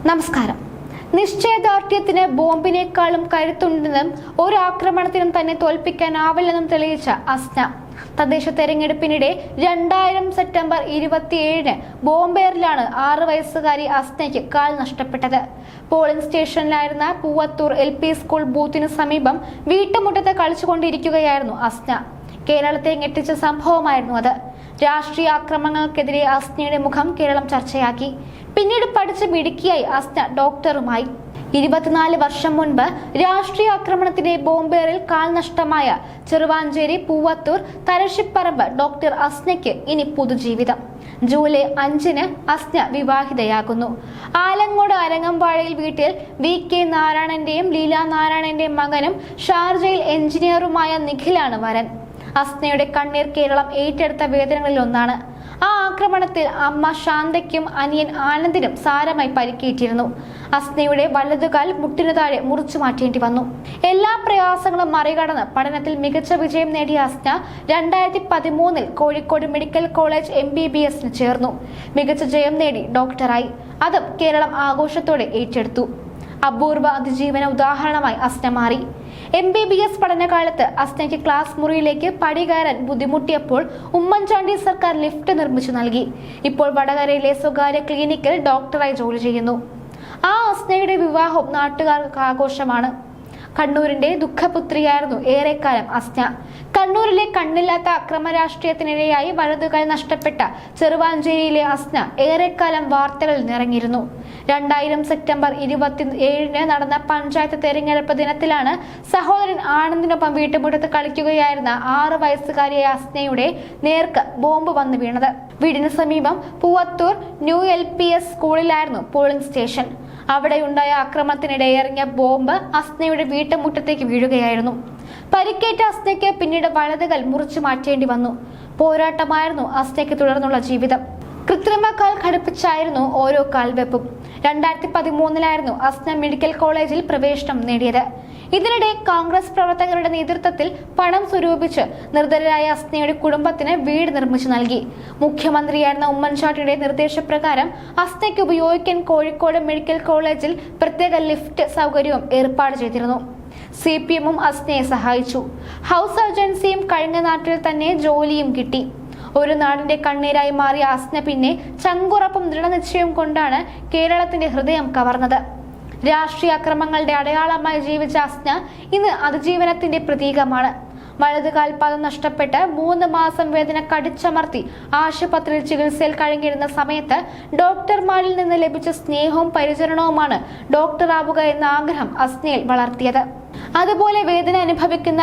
നമസ്കാരം. നിശ്ചയദാർഢ്യത്തിന് ബോംബിനേക്കാളും കരുത്തുണ്ടെന്നും ഒരു ആക്രമണത്തിനും തന്നെ തോൽപ്പിക്കാനാവില്ലെന്നും തെളിയിച്ച അസ്ന തദ്ദേശ തെരഞ്ഞെടുപ്പിനിടെ 2000 സെപ്റ്റംബർ 27-ന് ബോംബേറിലാണ് 6 വയസ്സുകാരി അസ്നയ്ക്ക് കാൽ നഷ്ടപ്പെട്ടത്. പോളിംഗ് സ്റ്റേഷനിലായിരുന്ന പൂവത്തൂർ LP സ്കൂൾ ബൂത്തിനു സമീപം വീട്ടുമുറ്റത്ത് കളിച്ചുകൊണ്ടിരിക്കുകയായിരുന്നു അസ്ന. കേരളത്തെ ഞെട്ടിച്ച സംഭവമായിരുന്നു അത്. രാഷ്ട്രീയ ആക്രമണങ്ങൾക്കെതിരെ അസ്നയുടെ മുഖം കേരളം ചർച്ചയാക്കി. പിന്നീട് പഠിച്ച് മിടുക്കിയായി അസ്ന ഡോക്ടറുമായി. 24 വർഷം മുൻപ് രാഷ്ട്രീയ ആക്രമണത്തിന്റെ ബോംബേറിൽ കാൽ നഷ്ടമായ ചെറുവാഞ്ചേരി പൂവത്തൂർ തരശിപ്പറമ്പ് ഡോക്ടർ അസ്നയ്ക്ക് ഇനി പുതുജീവിതം. ജൂലൈ 5-ന് അസ്ന വിവാഹിതയാകുന്നു. ആലങ്ങോട് അരങ്ങമ്പാഴയിൽ വീട്ടിൽ VK നാരായണന്റെയും ലീല നാരായണന്റെയും മകനും ഷാർജയിൽ എഞ്ചിനീയറുമായ നിഖിലാണ് വരൻ. അസ്നയുടെ കണ്ണീർ കേരളം ഏറ്റെടുത്ത വേദനകളിൽ ഒന്നാണ്. ആ ആക്രമണത്തിൽ അമ്മ ശാന്തയ്ക്കും അനിയൻ ആനന്ദിനും സാരമായി പരിക്കേറ്റിരുന്നു. അസ്നയുടെ വലതുകാൽ മുട്ടിനു താഴെ മുറിച്ചു മാറ്റേണ്ടി വന്നു. എല്ലാ പ്രയാസങ്ങളും മറികടന്ന് പഠനത്തിൽ മികച്ച വിജയം നേടിയ അസ്ന 2013-ൽ കോഴിക്കോട് മെഡിക്കൽ കോളേജ് MBBS-ന് ചേർന്നു. മികച്ച ജയം നേടി ഡോക്ടറായി. അതും കേരളം ആഘോഷത്തോടെ ഏറ്റെടുത്തു. അപൂർവ അതിജീവന ഉദാഹരണമായി അസ്ന മാറി. MBBS പഠനകാലത്ത് അസ്നയ്ക്ക് ക്ലാസ് മുറിയിലേക്ക് പടി കയറാൻ ബുദ്ധിമുട്ടിയപ്പോൾ ഉമ്മൻചാണ്ടി സർക്കാർ ലിഫ്റ്റ് നിർമ്മിച്ചു നൽകി. ഇപ്പോൾ വടകരയിലെ സ്വകാര്യ ക്ലിനിക്കിൽ ഡോക്ടറായി ജോലി ചെയ്യുന്നു. ആ അസ്നയുടെ വിവാഹവും നാട്ടുകാർക്ക് ആഘോഷമാണ്. കണ്ണൂരിന്റെ ദുഃഖപുത്രിയായിരുന്നു ഏറെക്കാലം അസ്ന. കണ്ണൂരിലെ കണ്ണില്ലാത്ത അക്രമ രാഷ്ട്രീയത്തിനിരയായി വലതുകാൽ നഷ്ടപ്പെട്ട ചെറുവാഞ്ചേരിയിലെ അസ്ന ഏറെക്കാലം വാർത്തകളിൽ നിറഞ്ഞിരുന്നു. 2000 സെപ്റ്റംബർ 27-ന് നടന്ന പഞ്ചായത്ത് തെരഞ്ഞെടുപ്പ് ദിനത്തിലാണ് സഹോദരൻ ആനന്ദിനൊപ്പം വീട്ടുമുറ്റത്ത് കളിക്കുകയായിരുന്ന 6 വയസ്സുകാരിയായ അസ്നയുടെ നേർക്ക് ബോംബ് വന്നു വീണത്. വീടിന് സമീപം പൂവത്തൂർ ന്യൂ LPS സ്കൂളിലായിരുന്നു പോളിംഗ് സ്റ്റേഷൻ. അവിടെയുണ്ടായ ആക്രമണത്തിനിടെ എറിഞ്ഞ ബോംബ് അസ്നയുടെ വീട്ടുമുറ്റത്തേക്ക് വീഴുകയായിരുന്നു. പരിക്കേറ്റ അസ്നയ്ക്ക് പിന്നീട് വലതുകാൽ മുറിച്ചു മാറ്റേണ്ടി വന്നു. പോരാട്ടമായിരുന്നു അസ്നയ്ക്ക് തുടർന്നുള്ള ജീവിതം. കൃത്രിമ കാൽ ഘടിപ്പിച്ചായിരുന്നു ഓരോ കാൽവെപ്പും. 2013-ലായിരുന്നു അസ്ന മെഡിക്കൽ കോളേജിൽ പ്രവേശനം നേടിയത്. ഇതിനിടെ കോൺഗ്രസ് പ്രവർത്തകരുടെ നേതൃത്വത്തിൽ പണം സ്വരൂപിച്ച് നിർധനരായ അസ്നയുടെ കുടുംബത്തിന് വീട് നിർമ്മിച്ചു നൽകി. മുഖ്യമന്ത്രിയായിരുന്ന ഉമ്മൻചാണ്ടിയുടെ നിർദ്ദേശപ്രകാരം അസ്നയ്ക്ക് ഉപയോഗിക്കാൻ കോഴിക്കോട് മെഡിക്കൽ കോളേജിൽ പ്രത്യേക ലിഫ്റ്റ് സൗകര്യവും ഏർപ്പാട് ചെയ്തിരുന്നു. CPM-ഉം അസ്നയെ സഹായിച്ചു. ഹൗസ് സർജൻസിയും കഴിഞ്ഞ നാട്ടിൽ തന്നെ ജോലിയും കിട്ടി. ഒരു നാടിന്റെ കണ്ണീരായി മാറിയ അസ്ന പിന്നെ ചങ്കുറപ്പും ദൃഢനിശ്ചയവും കൊണ്ടാണ് കേരളത്തിന്റെ ഹൃദയം കവർന്നത്. രാഷ്ട്രീയ അക്രമങ്ങളുടെ അടയാളമായി ജീവിച്ച അസ്ന ഇന്ന് അതിജീവനത്തിന്റെ പ്രതീകമാണ്. വലതുകാൽ പാദം നഷ്ടപ്പെട്ട് 3 മാസം വേദന കടിച്ചമർത്തി ആശുപത്രിയിൽ ചികിത്സയിൽ കഴിഞ്ഞിരുന്ന സമയത്ത് ഡോക്ടർമാരിൽ നിന്ന് ലഭിച്ച സ്നേഹവും പരിചരണവുമാണ് ഡോക്ടറാവുക എന്ന ആഗ്രഹം അസ്നയിൽ വളർത്തിയത്. അതുപോലെ വേദന അനുഭവിക്കുന്ന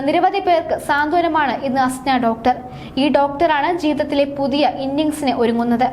നിരവധി പേർക്ക് സാന്ത്വനമാണ് ഇന്ന് അസ്ന ഡോക്ടർ. ഈ ഡോക്ടറാണ് ജീവിതത്തിലെ പുതിയ ഇന്നിംഗ്സിന് ഒരുങ്ങുന്നത്.